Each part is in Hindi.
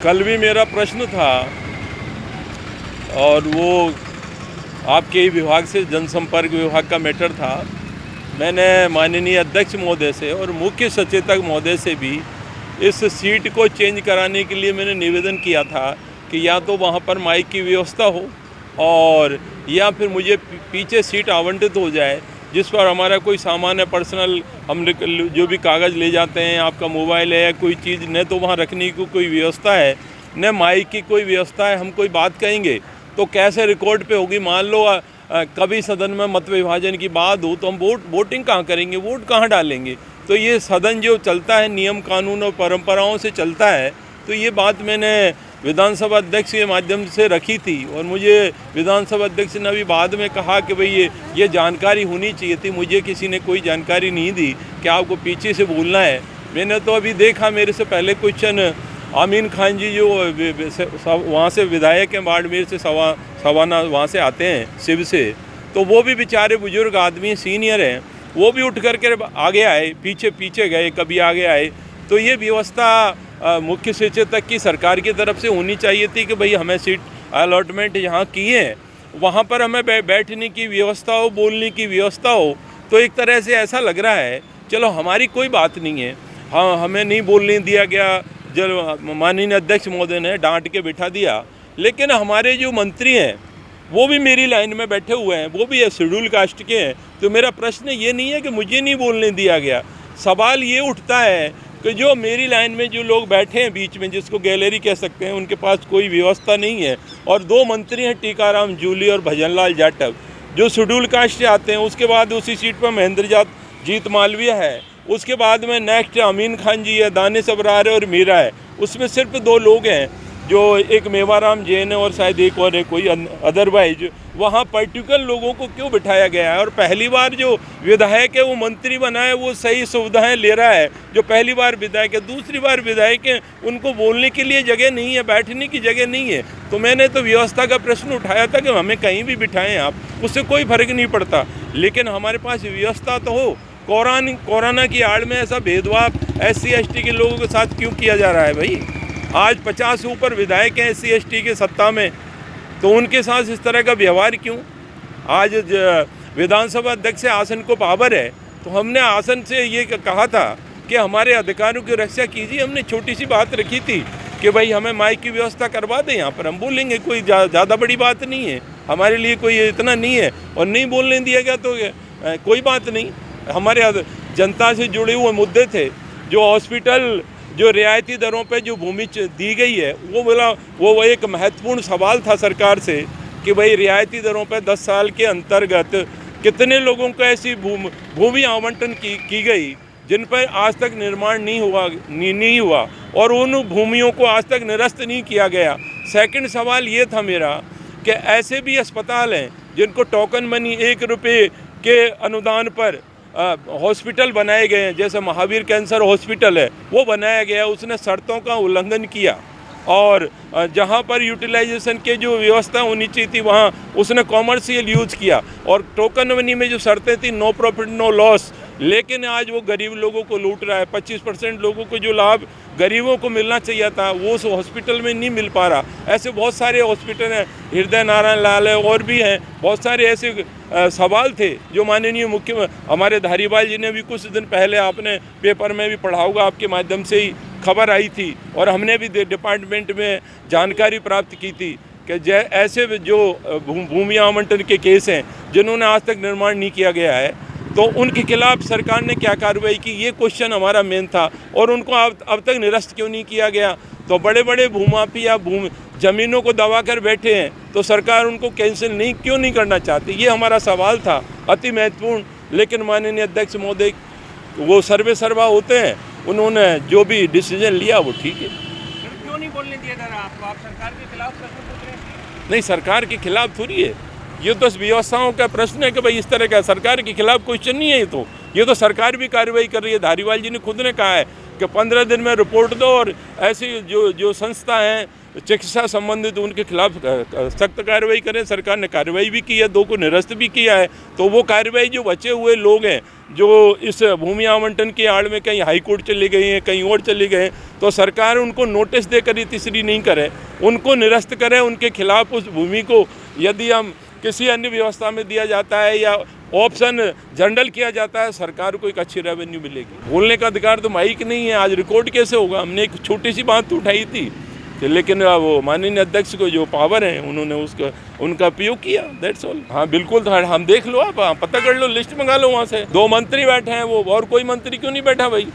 कल भी मेरा प्रश्न था और वो आपके ही विभाग से जनसंपर्क विभाग का मैटर था। मैंने माननीय अध्यक्ष महोदय से और मुख्य सचेतक महोदय से भी इस सीट को चेंज कराने के लिए मैंने निवेदन किया था कि या तो वहाँ पर माइक की व्यवस्था हो और या फिर मुझे पीछे सीट आवंटित हो जाए जिस पर हमारा कोई सामान है, पर्सनल हम जो भी कागज़ ले जाते हैं, आपका मोबाइल है या कोई चीज़, न तो वहाँ रखने की कोई व्यवस्था है न माइक की कोई व्यवस्था है। हम कोई बात कहेंगे तो कैसे रिकॉर्ड पे होगी। मान लो कभी सदन में मत विभाजन की बात हो तो हम वोटिंग कहाँ करेंगे, वोट कहाँ डालेंगे। तो ये सदन जो चलता है नियम कानून और परंपराओं से चलता है। तो ये बात मैंने विधानसभा अध्यक्ष के माध्यम से रखी थी और मुझे विधानसभा अध्यक्ष ने अभी बाद में कहा कि भाई ये जानकारी होनी चाहिए थी। मुझे किसी ने कोई जानकारी नहीं दी कि आपको पीछे से बोलना है। मैंने तो अभी देखा, मेरे से पहले क्वेश्चन आमीन खान जी जो वहाँ से विधायक हैं बाड़मेर से, सवाना वहाँ से आते हैं शिव से, तो वो भी बेचारे बुजुर्ग आदमी सीनियर हैं, वो भी उठ करके आगे आए, पीछे गए, कभी आगे आए। तो ये व्यवस्था मुख्य सचेतक की सरकार की तरफ से होनी चाहिए थी कि भाई हमें सीट अलॉटमेंट यहाँ किए हैं, वहाँ पर हमें बैठने की व्यवस्था हो, बोलने की व्यवस्था हो। तो एक तरह से ऐसा लग रहा है चलो हमारी कोई बात नहीं है, हाँ हमें नहीं बोलने दिया गया, जब माननीय अध्यक्ष महोदय ने डांट के बिठा दिया। लेकिन हमारे जो मंत्री हैं वो भी मेरी लाइन में बैठे हुए हैं, वो भी शेड्यूल कास्ट के हैं। तो मेरा प्रश्न ये नहीं है कि मुझे नहीं बोलने दिया गया, सवाल ये उठता है कि जो मेरी लाइन में जो लोग बैठे हैं बीच में, जिसको गैलरी कह सकते हैं, उनके पास कोई व्यवस्था नहीं है। और दो मंत्री हैं टीकाराम जूली और भजनलाल जाटव जो शेड्यूल कास्ट से आते हैं। उसके बाद उसी सीट पर महेंद्र जीत मालवीय है, उसके बाद में नेक्स्ट अमीन खान जी है, दानिश अबरार है और मीरा है। उसमें सिर्फ दो लोग हैं, जो एक मेवाराम जैन है और शायद एक और है कोई, अदरवाइज वहाँ पर्टिकुलर लोगों को क्यों बिठाया गया है। और पहली बार जो विधायक है वो मंत्री बना है, वो सही सुविधाएं ले रहा है जो पहली बार विधायक है। दूसरी बार विधायक है, उनको बोलने के लिए जगह नहीं है, बैठने की जगह नहीं है। तो मैंने तो व्यवस्था का प्रश्न उठाया था कि हमें कहीं भी बिठाएं आप, उससे कोई फर्क नहीं पड़ता, लेकिन हमारे पास व्यवस्था तो हो। कोरोना की आड़ में ऐसा भेदभाव SC ST के लोगों के साथ क्यों किया जा रहा है भाई। आज 50 से ऊपर विधायक हैं SC ST के सत्ता में, तो उनके साथ इस तरह का व्यवहार क्यों। आज विधानसभा अध्यक्ष से आसन को पावर है, तो हमने आसन से ये कहा था कि हमारे अधिकारों की रक्षा कीजिए। हमने छोटी सी बात रखी थी कि भाई हमें माइक की व्यवस्था करवा दें, यहाँ पर हम बोलेंगे, कोई ज़्यादा बड़ी बात नहीं है, हमारे लिए कोई इतना नहीं है। और नहीं बोलने दिया गया तो कोई बात नहीं। हमारे जनता से जुड़े हुए मुद्दे थे, जो हॉस्पिटल जो रियायती दरों पे जो भूमि दी गई है, वो बोला वो एक महत्वपूर्ण सवाल था सरकार से कि भाई रियायती दरों पे 10 साल के अंतर्गत कितने लोगों को ऐसी भूमि आवंटन की गई जिन पर आज तक निर्माण नहीं हुआ और उन भूमियों को आज तक निरस्त नहीं किया गया। सेकंड सवाल ये था मेरा कि ऐसे भी अस्पताल हैं जिनको टोकन मनी 1 रुपये के अनुदान पर हॉस्पिटल बनाए गए हैं, जैसे महावीर कैंसर हॉस्पिटल है वो बनाया गया, उसने शर्तों का उल्लंघन किया और जहां पर यूटिलाइजेशन के जो व्यवस्था होनी चाहिए थी वहां उसने कॉमर्शियल यूज़ किया। और टोकन मनी में जो शर्तें थी, नो प्रॉफिट नो लॉस, लेकिन आज वो गरीब लोगों को लूट रहा है। 25% लोगों को जो लाभ गरीबों को मिलना चाहिए था वो उस हॉस्पिटल में नहीं मिल पा रहा। ऐसे बहुत सारे हॉस्पिटल हैं, हृदय नारायण लाल है और भी हैं, बहुत सारे ऐसे सवाल थे जो माननीय मुख्य हमारे धारीवाल जी ने भी कुछ दिन पहले, आपने पेपर में भी पढ़ा होगा, आपके माध्यम से ही खबर आई थी और हमने भी डिपार्टमेंट में जानकारी प्राप्त की थी कि ऐसे जो भूमि आवंटन के केस हैं जिन्होंने आज तक निर्माण नहीं किया गया है, तो उनके खिलाफ सरकार ने क्या कार्रवाई की, ये क्वेश्चन हमारा मेन था। और उनको अब तक निरस्त क्यों नहीं किया गया। तो बड़े बड़े भूमाफिया ज़मीनों को दबा कर बैठे हैं, तो सरकार उनको कैंसिल क्यों नहीं करना चाहती, ये हमारा सवाल था, अति महत्वपूर्ण। लेकिन माननीय अध्यक्ष महोदय वो सर्वे सर्वा होते हैं, उन्होंने जो भी डिसीजन लिया वो ठीक है। क्यों नहीं बोलने दिया जा रहा आपको, आप सरकार के खिलाफ प्रश्न पूछ रहे हैं। नहीं, सरकार के खिलाफ थोड़ी है, ये तो व्यवस्थाओं का प्रश्न है कि भाई इस तरह का सरकार के खिलाफ क्वेश्चन नहीं है। ये तो सरकार भी कार्रवाई कर रही है। धारीवाल जी ने खुद ने कहा है कि 15 दिन में रिपोर्ट दो और ऐसी जो संस्था हैं चिकित्सा संबंधित उनके खिलाफ सख्त कार्रवाई करें। सरकार ने कार्रवाई भी की है, 2 को निरस्त भी किया है। तो वो कार्रवाई जो बचे हुए लोग हैं जो इस भूमि आवंटन की आड़ में कहीं हाई कोर्ट चले गए हैं, कहीं और चले गए हैं, तो सरकार उनको नोटिस देकर ही तीसरी नहीं करे, उनको निरस्त करें। उनके खिलाफ उस भूमि को यदि हम किसी अन्य व्यवस्था में दिया जाता है या ऑप्शन जनरल किया जाता है, सरकार को एक अच्छी रेवेन्यू मिलेगी। बोलने का अधिकार तो माइक नहीं है, आज रिकॉर्ड कैसे होगा? हमने एक छोटी सी बात तो उठाई थी, लेकिन वो माननीय अध्यक्ष को जो पावर है उन्होंने उनका उपयोग किया, दैट्स ऑल। हाँ बिल्कुल, तो हम देख लो, आप पता कर लो, लिस्ट मंगा लो वहाँ से। 2 मंत्री बैठे हैं वो, और कोई मंत्री क्यों नहीं बैठा भाई?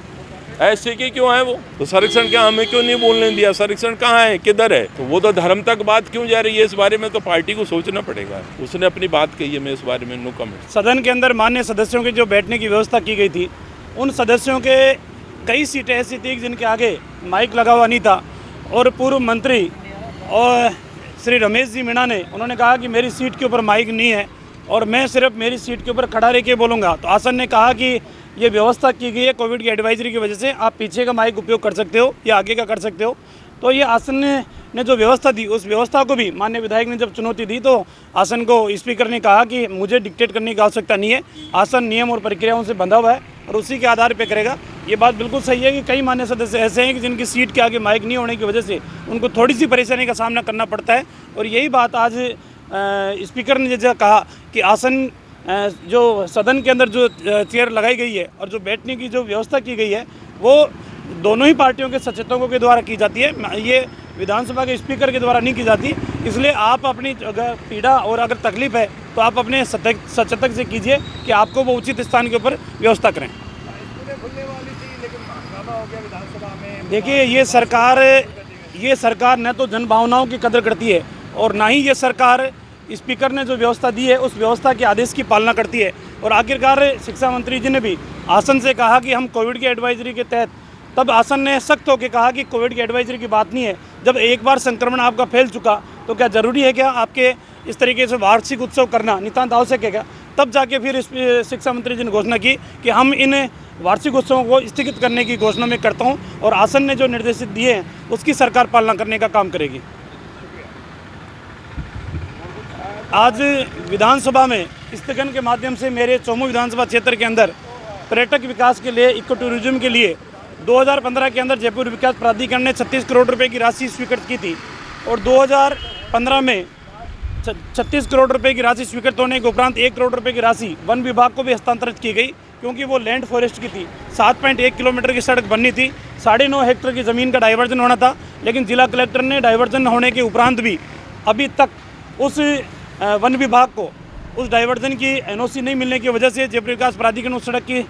ऐसे की क्यों है वो? तो संरक्षण क्या हमें क्यों नहीं बोलने दिया? संरक्षण कहाँ है, किधर है? तो वो तो धर्म तक बात क्यों जा रही है? इस बारे में तो पार्टी को सोचना पड़ेगा। उसने अपनी बात कही है, मैं इस बारे में नो कमेंट। सदन के अंदर मान्य सदस्यों की जो बैठने की व्यवस्था की गई थी, उन सदस्यों के कई सीटें ऐसी थी जिनके आगे माइक लगा हुआ नहीं था, और पूर्व मंत्री और श्री रमेश जी मीणा ने उन्होंने कहा कि मेरी सीट के ऊपर माइक नहीं है और मैं सिर्फ मेरी सीट के ऊपर खड़ा रह के बोलूँगा। तो आसन ने कहा कि ये व्यवस्था की गई है कोविड की एडवाइजरी की वजह से, आप पीछे का माइक उपयोग कर सकते हो या आगे का कर सकते हो। तो ये आसन ने जो व्यवस्था दी, उस व्यवस्था को भी माननीय विधायक ने जब चुनौती दी तो आसन को स्पीकर ने कहा कि मुझे डिक्टेट करने की आवश्यकता नहीं है, आसन नियम और प्रक्रियाओं से बंधा हुआ है और उसी के आधार पर करेगा। ये बात बिल्कुल सही है कि कई मान्य सदस्य ऐसे हैं कि जिनकी सीट के आगे माइक नहीं होने की वजह से उनको थोड़ी सी परेशानी का सामना करना पड़ता है। और यही बात आज स्पीकर ने जैसा कहा कि आसन जो सदन के अंदर जो चेयर लगाई गई है और जो बैठने की जो व्यवस्था की गई है वो दोनों ही पार्टियों के सचेतकों के द्वारा की जाती है, ये विधानसभा के स्पीकर के द्वारा नहीं की जाती। इसलिए आप अपनी अगर पीड़ा और अगर तकलीफ है तो आप अपने सचेतक से कीजिए कि आपको वो उचित स्थान के ऊपर व्यवस्था करें। देखिए, ये सरकार न तो जन भावनाओं की कदर करती है और ना ही ये सरकार स्पीकर ने जो व्यवस्था दी है उस व्यवस्था के आदेश की पालना करती है। और आखिरकार शिक्षा मंत्री जी ने भी आसन से कहा कि हम कोविड की एडवाइजरी के तहत, तब आसन ने सख्त होकर कहा कि कोविड की एडवाइजरी की बात नहीं है। जब एक बार संक्रमण आपका फैल चुका तो क्या ज़रूरी है क्या आपके इस तरीके से वार्षिक उत्सव करना नितांत आवश्यक है क्या? तब जाके फिर शिक्षा मंत्री जी ने घोषणा की कि हम इन वार्षिक उत्सवों को स्थगित करने की घोषणा मैं करता हूं और आसन ने जो निर्देशित दिए हैं उसकी सरकार पालना करने का काम करेगी। आज विधानसभा में स्थगन के माध्यम से मेरे चौमू विधानसभा क्षेत्र के अंदर पर्यटक विकास के लिए, इको टूरिज्म के लिए 2015 के अंदर जयपुर विकास प्राधिकरण ने 36 करोड़ रुपए की राशि स्वीकृत की थी और 2015 में 36 करोड़ रुपए की राशि स्वीकृत होने के उपरांत 1 करोड़ रुपए की राशि वन विभाग को भी हस्तांतरित की गई, क्योंकि वो लैंड फॉरेस्ट की थी। 7.1 किलोमीटर की सड़क बननी थी, 9.5 हेक्टेयर की ज़मीन का डाइवर्जन होना था, लेकिन जिला कलेक्टर ने डाइवर्जन होने के उपरांत भी अभी तक उस वन विभाग को उस डाइवर्जन की एनओसी नहीं मिलने की वजह से जयपुर विकास प्राधिकरण उस सड़क की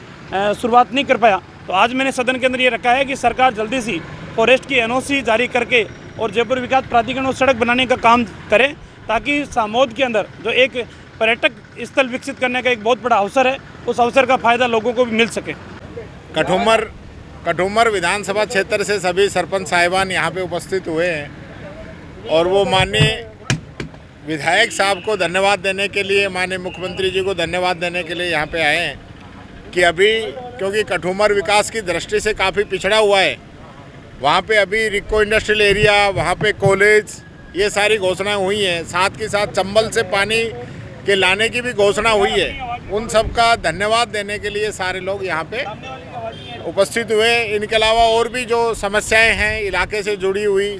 शुरुआत नहीं कर पाया। तो आज मैंने सदन के अंदर ये रखा है कि सरकार जल्दी से फॉरेस्ट की एनओसी जारी करके और जयपुर विकास प्राधिकरण उस सड़क बनाने का काम करे, ताकि सामोद के अंदर जो एक पर्यटक स्थल विकसित करने का एक बहुत बड़ा अवसर है, उस अवसर का फायदा लोगों को भी मिल सके। कठुमर विधानसभा क्षेत्र से सभी सरपंच साहिबान यहाँ पे उपस्थित हुए हैं और वो माननीय विधायक साहब को धन्यवाद देने के लिए, माननीय मुख्यमंत्री जी को धन्यवाद देने के लिए यहाँ पे आए हैं कि अभी क्योंकि कठुमर विकास की दृष्टि से काफ़ी पिछड़ा हुआ है, वहाँ पे अभी रिको इंडस्ट्रियल एरिया, वहाँ पे कॉलेज, ये सारी घोषणाएं हुई हैं। साथ के साथ चंबल से पानी के लाने की भी घोषणा हुई है। उन सब का धन्यवाद देने के लिए सारे लोग यहाँ पे उपस्थित हुए। इनके अलावा और भी जो समस्याएं हैं इलाके से जुड़ी हुई,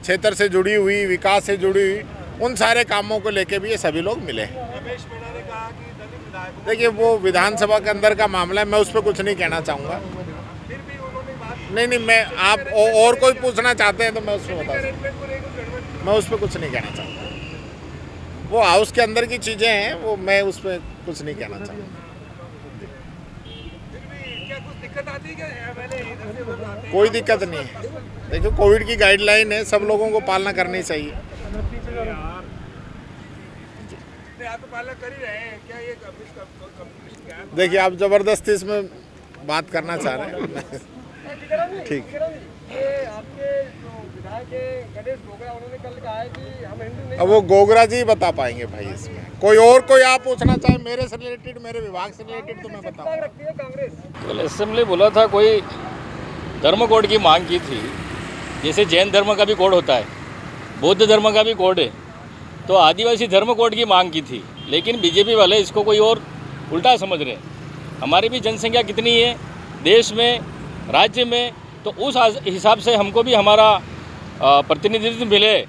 क्षेत्र से जुड़ी हुई, विकास से जुड़ी हुई, उन सारे कामों को लेके भी ये सभी लोग मिले। देखिए, वो विधानसभा के अंदर का मामला है, मैं उस पर कुछ नहीं कहना चाहूँगा। नहीं, मैं आप और कोई पूछना चाहते हैं तो मैं उस पर बता सकता, मैं उस पर कुछ नहीं कहना चाहूँगा। वो हाउस के अंदर की चीज़ें हैं, वो मैं उस पर कुछ नहीं कहना चाहूँगा। कोई दिक्कत नहीं है। देखिए, कोविड की गाइडलाइन है, सब लोगों को पालना करनी चाहिए। देखिए, आप जबरदस्ती इसमें बात करना चाह रहे हैं। ठीक। अब वो गोगरा जी बता पाएंगे भाई इसमें। कोई आप पूछना चाहे मेरे से रिलेटेड, मेरे विभाग से रिलेटेड, तो मैं बताऊँ। कल असेंबली बोला था कोई धर्म कोड की मांग की थी। जैसे जैन धर्म का भी कोड होता है, बौद्ध धर्म का भी कोड है, तो आदिवासी धर्म कोड की मांग की थी। लेकिन बीजेपी वाले इसको कोई और उल्टा समझ रहे हैं। हमारी भी जनसंख्या कितनी है देश में, राज्य में, तो उस हिसाब से हमको भी हमारा प्रतिनिधित्व मिले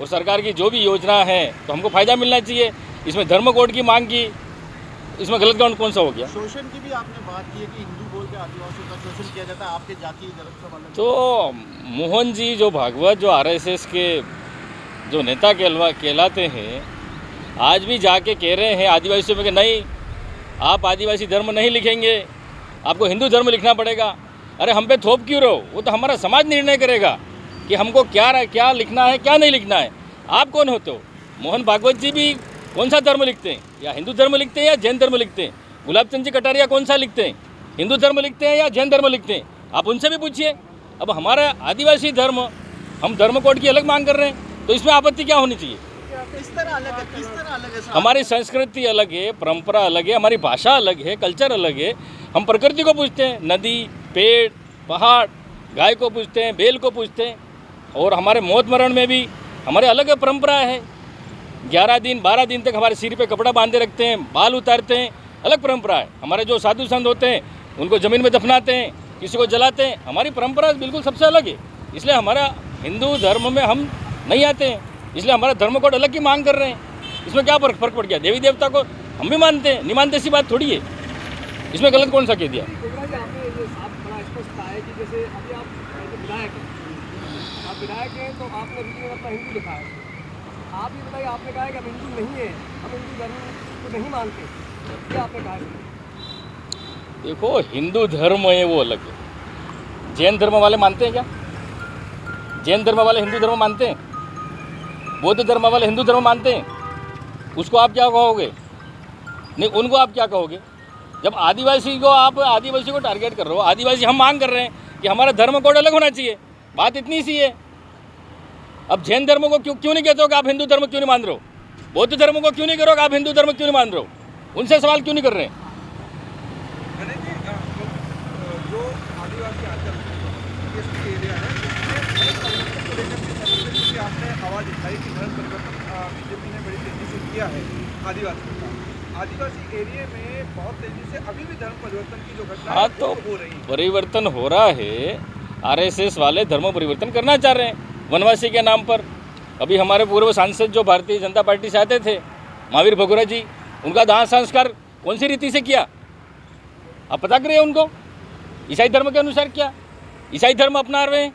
और सरकार की जो भी योजना है तो हमको फ़ायदा मिलना चाहिए। इसमें धर्म कोड की मांग की, इसमें गलत ग्राउंड कौन सा हो गया? शोषण की भी आपने बात की है कि हिंदू बोल के आदिवासियों का शोषण किया जाता है आपके जाति धर्म वाले। तो मोहन जी जो भागवत, जो आरएसएस के जो नेता कहलाते हैं, आज भी जाके कह रहे हैं आदिवासियों में कि नहीं, आप आदिवासी धर्म नहीं लिखेंगे, आपको हिंदू धर्म लिखना पड़ेगा। अरे हम पे थोप क्यों रहो? वो तो हमारा समाज निर्णय करेगा कि हमको क्या लिखना है, क्या नहीं लिखना है। आप कौन होते हो? मोहन भागवत जी भी कौन सा धर्म लिखते हैं? या हिंदू धर्म लिखते हैं या जैन धर्म लिखते हैं? गुलाब चंद जी कटारिया कौन सा लिखते हैं? हिंदू धर्म लिखते हैं या जैन धर्म लिखते हैं? आप उनसे भी पूछिए। अब हमारा आदिवासी धर्म, हम धर्म कोड की अलग मांग कर रहे हैं, तो इसमें आपत्ति क्या होनी चाहिए? किस तरह अलग है, किस तरह अलग है? हमारी संस्कृति अलग है, परंपरा अलग है, हमारी भाषा अलग है, कल्चर अलग है। हम प्रकृति को पूछते हैं, नदी, पेड़, पहाड़, गाय को पूछते हैं, बैल को पूछते हैं। और हमारे मौत मरण में भी हमारे अलग परंपरा है। 11 दिन 12 दिन तक हमारे सिर पे कपड़ा बांधे रखते हैं, बाल उतारते हैं, अलग परंपरा है। हमारे जो साधु संत होते हैं उनको ज़मीन में दफनाते हैं, किसी को जलाते हैं। हमारी परंपरा बिल्कुल सबसे अलग है। इसलिए हमारा हिंदू धर्म में हम नहीं आते हैं, इसलिए हमारा धर्म कोड अलग की मांग कर रहे हैं। इसमें क्या फर्क पड़ गया? देवी देवता को हम भी मानते हैं, नहीं मानते ऐसी बात थोड़ी है। इसमें गलत कौन सा कह दिया? आपने ये साफ बड़ा स्पष्ट कहा है कि जैसे अभी आप विधायक हैं तो आपने अभी अपना हिंदू लिखा है। आप ये बताइए, आपने कहा है कि हम हिंदू नहीं है, हम हिंदू धर्म को नहीं मानते, ये आपने कहा है। देखो, हिंदू धर्म है वो अलग है। जैन धर्म वाले मानते हैं क्या? जैन धर्म वाले हिंदू धर्म मानते हैं? बौद्ध धर्म वाले हिंदू धर्म मानते हैं? उसको आप क्या कहोगे? नहीं, उनको आप क्या कहोगे? जब आदिवासी को टारगेट कर रहे हो, आदिवासी हम मांग कर रहे हैं कि हमारा धर्म कोड अलग होना चाहिए, बात इतनी सी है। अब जैन धर्म को क्यों नहीं कहते हो कि आप हिंदू धर्म क्यों नहीं मान रहे हो? बौद्ध धर्म को क्यों नहीं कह रहे हो कि आप हिंदू धर्म क्यों नहीं मान रहे हो? उनसे सवाल क्यों नहीं कर रहे हैं? जो आदिवासी अंचल एरिया है, आपने आवाज़ उठाई कि धर्म परिवर्तन बीजेपी ने बड़ी तेजी से किया है आदिवासियों का। आदिवासी एरिया में बहुत तेजी से अभी भी धर्म परिवर्तन की जो घटना है तो हो रही है। परिवर्तन हो रहा है। आरएसएस वाले धर्म परिवर्तन करना चाह रहे हैं वनवासी के नाम पर। अभी हमारे पूर्व सांसद जो भारतीय जनता पार्टी से आते थे, महावीर भगोरा जी, उनका दाह संस्कार कौन सी रीति से किया? आप पता करिए उनको। ईसाई धर्म के अनुसार किया। ईसाई धर्म अपना रहे हैं,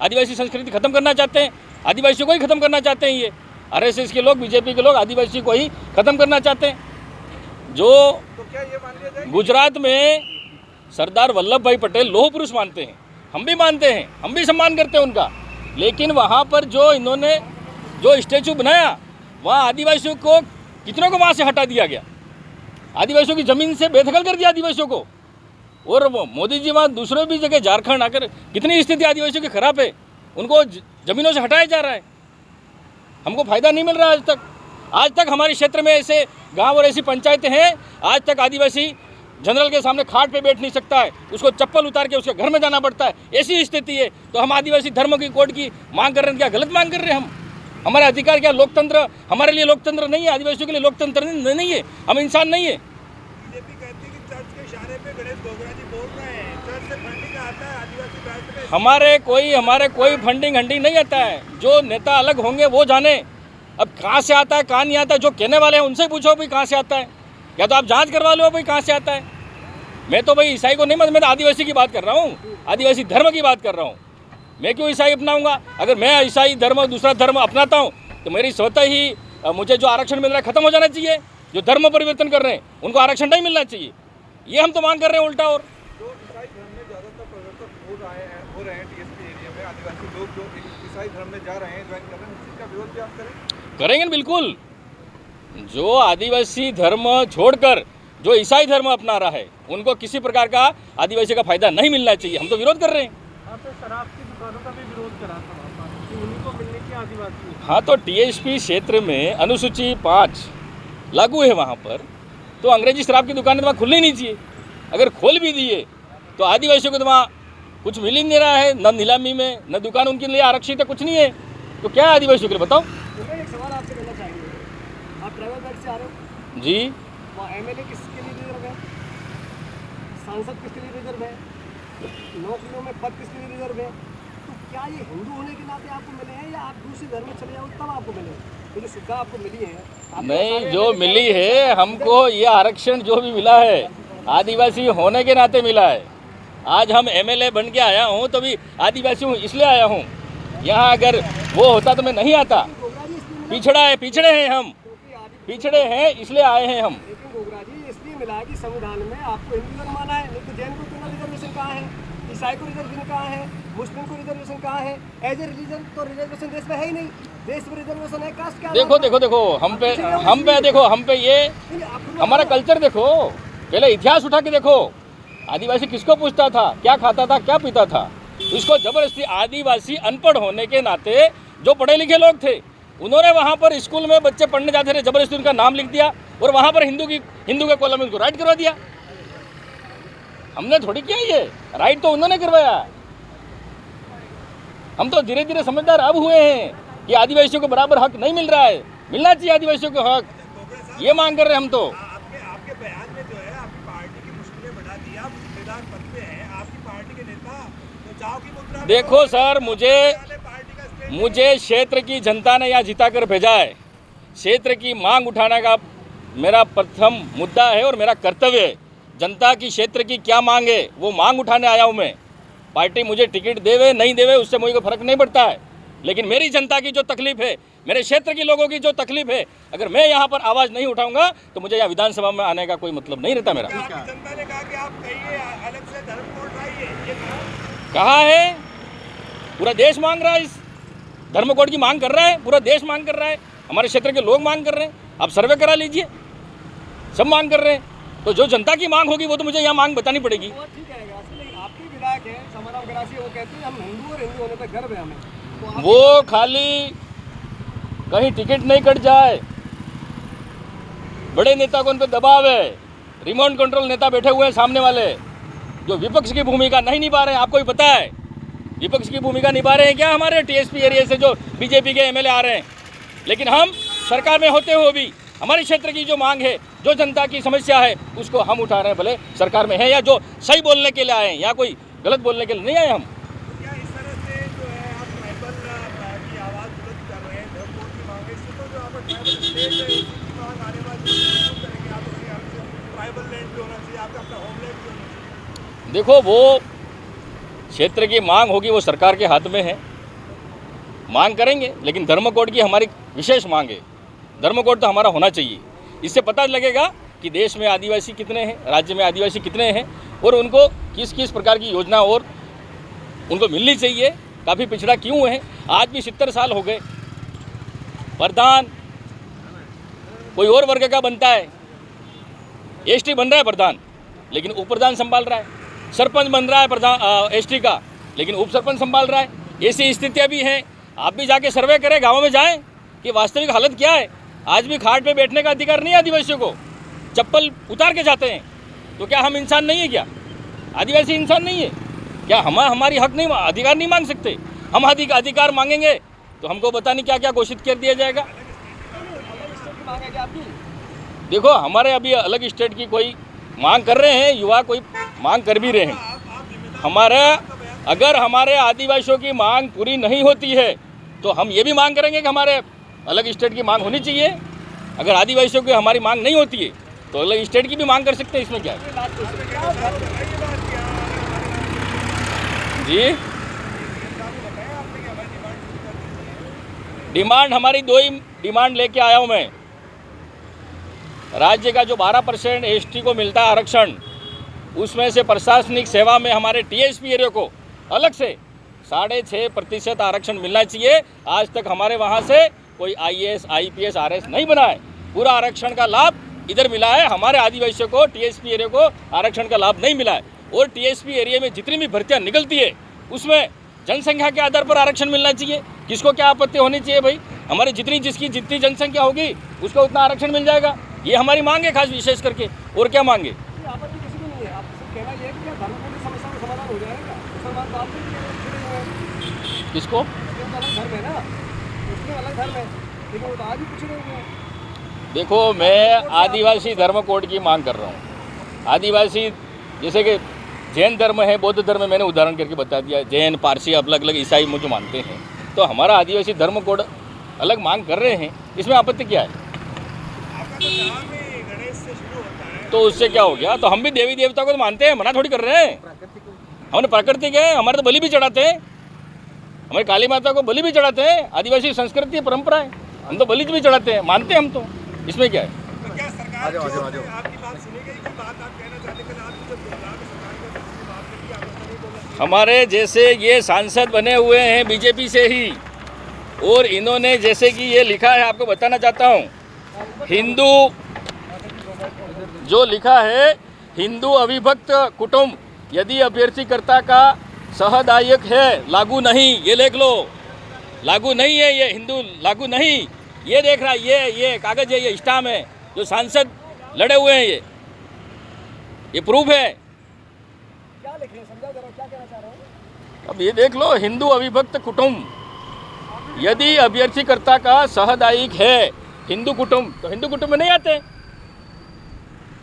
आदिवासी संस्कृति खत्म करना चाहते हैं, आदिवासियों को ही खत्म करना चाहते हैं। ये आरएसएस के लोग, बीजेपी के लोग आदिवासी को ही खत्म करना चाहते हैं। जो तो क्या ये मान लिया जाए गुजरात में सरदार वल्लभ भाई पटेल लोह पुरुष मानते हैं, हम भी मानते हैं, हम भी सम्मान करते हैं उनका। लेकिन वहाँ पर जो इन्होंने जो स्टैचू बनाया, वहाँ आदिवासियों को कितनों को वहाँ से हटा दिया गया। आदिवासियों की ज़मीन से बेदखल कर दिया आदिवासियों को। और वो मोदी जी वहाँ दूसरों भी जगह, झारखंड आकर कितनी स्थिति आदिवासियों की खराब है, उनको ज़मीनों से हटाया जा रहा है। हमको फ़ायदा नहीं मिल रहा आज तक हमारे क्षेत्र में ऐसे गांव और ऐसी पंचायतें हैं, आज तक आदिवासी जनरल के सामने खाट पे बैठ नहीं सकता है, उसको चप्पल उतार के उसके घर में जाना पड़ता है। ऐसी स्थिति है, तो हम आदिवासी धर्म की कोड की मांग कर रहे हैं, क्या गलत मांग कर रहे हैं? हम हमारा अधिकार क्या? लोकतंत्र हमारे लिए लोकतंत्र नहीं है, आदिवासियों के लिए लोकतंत्र नहीं है, हम इंसान नहीं है। बीजेपी कहती है कि चर्च के इशारे पे गणेश भगोरा जी बोल रहे हैं, चर्च से फंडिंग आता है आदिवासी बेल्ट में। हमारे कोई फंडिंग नहीं आता है। जो नेता अलग होंगे वो जाने। अब कहाँ से आता है, कहाँ नहीं आता है, जो कहने वाले हैं उनसे पूछो भाई कहाँ से आता है, या तो आप जांच करवा लो भाई कहाँ से आता है। मैं तो भाई ईसाई को नहीं, मैं तो आदिवासी की बात कर रहा हूँ, आदिवासी धर्म की बात कर रहा हूँ। मैं क्यों ईसाई अपनाऊंगा? अगर मैं ईसाई धर्म और दूसरा धर्म अपनाता हूँ तो मेरी स्वतः ही मुझे जो आरक्षण मिल रहा है खत्म हो जाना चाहिए। जो धर्म परिवर्तन कर रहे हैं उनको आरक्षण नहीं मिलना चाहिए, ये हम तो मांग कर रहे हैं उल्टा। और जो ईसाई धर्म में ज़्यादातर परिवर्तन हो रहे हैं टीएसपी एरिया में, आदिवासी लोग जो ईसाई धर्म में जा रहे हैं, ज्वाइन कर रहे हैं, इसका विरोध भी आप करेंगे बिल्कुल। जो आदिवासी धर्म छोड़कर जो ईसाई धर्म अपना रहा है उनको किसी प्रकार का आदिवासी का फायदा नहीं मिलना चाहिए, हम तो विरोध कर रहे हैं। आपने शराब की दुकानों का भी विरोध करा था कि उन्हीं को मिलने की आदिवासी। हाँ, तो टीएसपी क्षेत्र में अनुसूची 5 लागू है वहाँ पर, तो अंग्रेजी शराब की दुकानें तो वहाँ खुलनी नहीं चाहिए। अगर खोल भी दिए तो आदिवासियों को तो वहाँ कुछ मिल ही नहीं रहा है, न नीलामी में, न दुकान उनके लिए आरक्षित है, कुछ नहीं है। तो क्या है आदिवासियों के लिए बताओ। एक सवाल आपसे करना चाहेंगे, आप ट्रैवल बैग से आ रहे हो, जी, वहाँ एमएलए किसके लिए रिजर्व है, सांसद किसके लिए रिजर्व है, नौकरियों में पद किसके लिए रिजर्व है? तो क्या ये हिंदू होने के नाते आपको मिले हैं या आप दूसरे धर्म में चले जाओ तब आपको मिले? ये जो सुविधा आपको मिली है नहीं, जो मिली है हमको, ये आरक्षण जो भी मिला है आदिवासी होने के नाते मिला है। आज हम एमएलए बन के आया हूँ तो भी आदिवासी हूँ इसलिए आया हूँ। यहाँ अगर वो होता तो मैं नहीं आता। पिछड़े हैं हम, पिछड़े हैं इसलिए आए हैं हम। लेकिन गोगरा जी इसलिए मिला है कि संविधान में आपको हिंदू धर्म माना है, नहीं तो जैन को क्यों रिजर्वेशन कहाँ है, ईसाई को रिजर्वेशन कहाँ है, मुस्लिम को रिजर्वेशन कहाँ है? एज ए रिलीजन तो रिजर्वेशन देश में है ही नहीं, देश में रिजर्वेशन है कास्ट क्या? देखो हम पे ये हमारा कल्चर देखो, पहले इतिहास उठा के देखो। आदिवासी किसको पूछता था, क्या खाता था, क्या पीता था? इसको जबरदस्ती आदिवासी अनपढ़ होने के नाते जो पढ़े लिखे लोग थे उन्होंने वहाँ पर स्कूल में बच्चे पढ़ने जाते थे, जबरदस्ती उनका नाम लिख दिया और वहाँ पर हिंदू के कॉलम में उनको राइट करवा दिया। हमने थोड़ी किया, ये राइट तो उन्होंने करवाया। हम तो धीरे धीरे समझदार अब हुए हैं कि आदिवासियों को बराबर हक नहीं मिल रहा है, मिलना चाहिए आदिवासियों को हक, ये मांग कर रहे हैं हम तो। आपके बयान में जो है आपकी पार्टी की मुश्किलें बढ़ा दी, आप जिम्मेदार पद पे हैं, आपकी पार्टी के नेता तो जाओ की मुद्रा। देखो सर, मुझे क्षेत्र की जनता ने यहाँ जिता कर भेजा है। क्षेत्र की मांग उठाने का मेरा प्रथम मुद्दा है और मेरा कर्तव्य है। जनता की क्षेत्र की क्या मांग है वो मांग उठाने आया हूँ मैं। पार्टी मुझे टिकट देवे नहीं देवे उससे मुझे कोई फर्क नहीं पड़ता है, लेकिन मेरी जनता की जो तकलीफ है, मेरे क्षेत्र के लोगों की जो तकलीफ है, अगर मैं यहाँ पर आवाज़ नहीं उठाऊंगा तो मुझे यहाँ विधानसभा में आने का कोई मतलब नहीं रहता मेरा। जनता ने कहा कि आप कहिए अलग से धर्म कोड लाइए, ये कहा है, पूरा देश मांग रहा है, इस धर्म कोड की मांग कर रहा है, पूरा देश मांग कर रहा है, हमारे क्षेत्र के लोग मांग कर रहे हैं। आप सर्वे करा लीजिए, सब मांग कर रहे हैं। तो जो जनता की मांग होगी वो तो मुझे यहाँ मांग बतानी पड़ेगी। वो ठीक है, लेकिन आपके विधायक हैं समाराम गरासी, वो कहते हैं हम हिंदू और हिंदू होने पर गर्व है हमें। तो वो खाली कहीं टिकट नहीं कट जाए, बड़े नेता को उन पर दबाव है, रिमोट कंट्रोल नेता बैठे हुए हैं सामने वाले जो विपक्ष की भूमिका नहीं निभा रहे हैं। आपको भी पता है विपक्ष की भूमिका निभा रहे हैं क्या हमारे टीएसपी एरिया से जो बीजेपी के एमएलए आ रहे हैं। लेकिन हम सरकार में होते हुए भी हमारे क्षेत्र की जो मांग है, जो जनता की समस्या है, उसको हम उठा रहे हैं, भले सरकार में है या जो सही बोलने के लिए आए हैं या कोई गलत बोलने के लिए नहीं आए हम। क्या इस तरह से जो है आप ट्राइबल की आवाज़ बुलंद कर रहे हैं, धर्म कोड की मांग है, इससे तो जो आपका ट्राइबल स्टेट है उसकी मांग आने वाली करेंगे आप, ट्राइबल लैंड भी होना चाहिए, आपका अपना होमलैंड भी होना चाहिए। देखो, वो क्षेत्र की मांग होगी वो सरकार के हाथ में है, मांग करेंगे, लेकिन धर्म कोड की हमारी विशेष मांग है। धर्म कोड तो हमारा होना चाहिए। इससे पता लगेगा कि देश में आदिवासी कितने हैं, राज्य में आदिवासी कितने हैं और उनको किस किस प्रकार की योजना और उनको मिलनी चाहिए, काफ़ी पिछड़ा क्यों है। आज भी 70 साल हो गए। प्रधान कोई और वर्ग का बनता है, एसटी बन रहा है प्रधान, लेकिन उप प्रधान संभाल रहा है, सरपंच बन रहा है प्रधान एसटी का, लेकिन उप सरपंच संभाल रहा है। ऐसी स्थितियाँ भी हैं। आप भी जाके सर्वे करें, गाँव में जाएँ कि वास्तविक हालत क्या है। आज भी खाट पे बैठने का अधिकार नहीं है आदिवासियों को, चप्पल उतार के जाते हैं। तो क्या हम इंसान नहीं है क्या? आदिवासी इंसान नहीं है क्या? हमारी हक नहीं, अधिकार नहीं मांग सकते? हम अधिकार मांगेंगे तो हमको पता नहीं क्या क्या घोषित कर दिया जाएगा। देखो, हमारे अभी अलग स्टेट की कोई मांग कर रहे हैं, युवा कोई मांग कर भी रहे हैं। अगर हमारे आदिवासियों की मांग पूरी नहीं होती है तो हम ये भी मांग करेंगे कि हमारे अलग स्टेट की मांग होनी चाहिए। अगर आदिवासियों की हमारी मांग नहीं होती है तो अलग स्टेट की भी मांग कर सकते हैं। इसमें क्या है जी? डिमांड हमारी दो ही डिमांड लेके आया हूँ मैं। राज्य का जो 12% एसटी को मिलता है आरक्षण, उसमें से प्रशासनिक सेवा में हमारे टीएसपी एरिया को अलग से 6.5% आरक्षण मिलना चाहिए। आज तक हमारे वहाँ से कोई आईएएस, आईपीएस, आरएस नहीं बना है। पूरा आरक्षण का लाभ इधर मिला है, हमारे आदिवासियों को टीएसपी एरिया को आरक्षण का लाभ नहीं मिला है। और टीएसपी एरिया में जितनी भी भर्तियाँ निकलती है उसमें जनसंख्या के आधार पर आरक्षण मिलना चाहिए। किसको क्या आपत्ति होनी चाहिए भाई? हमारी जितनी जनसंख्या होगी उसको उतना आरक्षण मिल जाएगा। ये हमारी मांग है खास विशेष करके। और क्या मांगे? आपत्ति किसी को नहीं है। आप कहना ये है कि धर्म कोड की समस्या का समाधान हो जाएगा। बात तो आपने भी छेड़े हुए हैं। किसको? ये तो अलग धर्म है ना, उसमें अलग धर्म है, लेकिन वो तो आज भी पूछ रहे हुए हैं। देखो, मैं आदिवासी धर्म कोड की मांग कर रहा हूँ। आदिवासी जैसे कि जैन धर्म है, बौद्ध धर्म है, मैंने उदाहरण करके बता दिया। जैन, पारसी, अलग अलग ईसाई मुझे मानते हैं, तो हमारा आदिवासी धर्म कोड अलग मांग कर रहे हैं, इसमें आपत्ति क्या है? आपका तो नाम ही गणेश से शुरू होता है। तो उससे क्या हो गया? तो हम भी देवी देवता को तो मानते हैं, मना थोड़ी कर रहे हैं। हमने प्राकृतिक है, हमारे तो बलि भी चढ़ाते हैं, हमारे काली माता को बलि भी चढ़ाते हैं। आदिवासी संस्कृति परंपरा है, हम तो बलि भी चढ़ाते हैं, मानते हैं हम तो। इसमें क्या है? तो क्या सरकार जो आपकी बात सुनेगी? कोई बात आप कहना चाहते हैं? कल आपने जब बोला कि सरकार को दूसरी बात करके आपने नहीं बोला। हमारे जैसे ये सांसद बने हुए हैं बीजेपी से ही, और इन्होंने जैसे कि ये लिखा है, आपको बताना चाहता हूँ, हिंदू जो लिखा है, हिंदू अविभक्त कुटुंब यदि अभ्यर्थीकर्ता का सहदायक है, लागू नहीं। ये लिख लो, लागू नहीं है, ये हिंदू लागू नहीं। ये देख रहा है, ये कागज है, ये स्टाम्प है, जो सांसद लड़े हुए हैं, ये प्रूफ है। क्या लिख रहे हैं, समझा जरा, क्या कहना चाह रहे हैं? अब ये देख लो, हिंदू अविभक्त कुटुंब यदि अभ्यर्थीकर्ता का सहदायिक है, हिंदू कुटुंब, तो हिंदू कुटुंब में नहीं आते,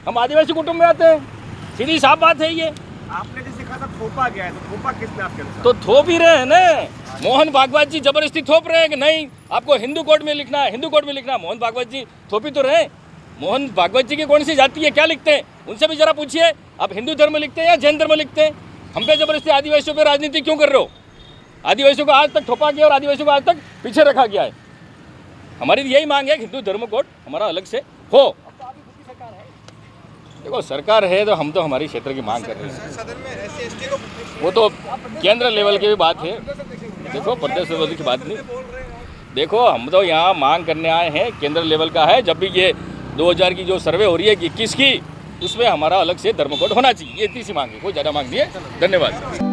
हम आदिवासी कुटुंब में आते हैं। सीधी साफ बात है ये। आपने जिसे कहा था थोपा गया है, तो थोपा किसने आपके अनुसार? तो थोप ही रहे हैं ना। मोहन भागवत जी जबरदस्ती थोप रहे हैं कि नहीं आपको हिंदू कोड में लिखना है, हिंदू कोड में लिखना है। मोहन भागवत जी थोपी तो रहे। मोहन भागवत जी की कौन सी जाति है, क्या लिखते हैं, उनसे भी जरा पूछिए, आप हिंदू धर्म लिखते हैं या जैन धर्म लिखते हैं? हम पे जबरदस्ती आदिवासियों पे राजनीति क्यों कर रहे हो? आदिवासियों को आज तक थोपा गया और आदिवासियों को आज तक पीछे रखा गया है। हमारी यही मांग है कि हिंदू धर्म कोड हमारा अलग से हो। देखो, सरकार है तो हम तो हमारी क्षेत्र की मांग कर रहे हैं, सदन में SC/ST को वो तो केंद्र लेवल की भी बात है। देखो, प्रदेश लेवल की बात नहीं। देखो, हम तो यहाँ मांग करने आए हैं, केंद्र लेवल का है। जब भी ये 2000 की जो सर्वे हो रही है 21 की, उसमें हमारा अलग से धर्म कोड होना चाहिए, ये इतनी सी मांग है, कोई ज़्यादा मांग नहीं है। धन्यवाद।